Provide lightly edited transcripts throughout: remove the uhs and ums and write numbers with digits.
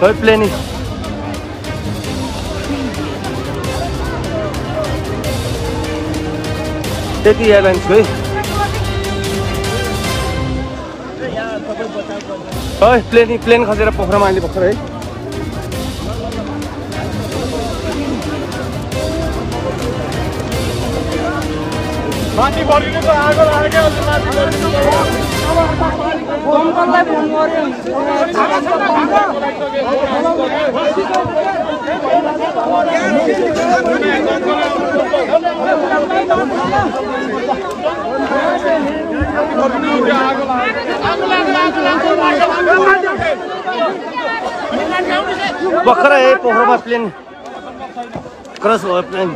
खै प्लेन त्यति एयरलाइन्स है प्लेन खसेर पोखरामा अहिले भर्खर है माथि बढिनुको आगो लाग्यो माथि बढिनुको दमकललाई फोन गर्यो भर्खर है पोखरामा प्लेन क्रस भयो प्लेन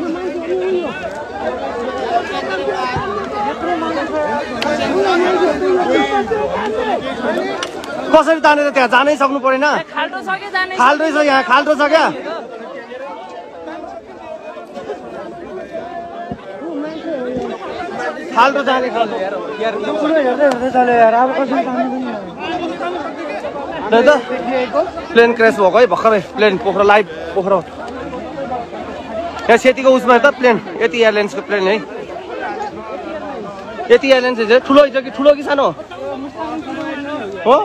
कसरी तानेर त्यहाँ जानै सक्नु परेन खाल्टो छ यहाँ खाल्टो छ क्या खाल्टो जाने प्लेन क्रास भएको है भर्खरै प्लेन पोखरा लाइभ पोखरा यहाँ सेतीको उसमा त प्लेन यति एयरलाइन्सको प्लेन है यति एयरलाइन्स ठुलो छ कि ठुलो कि सानो हो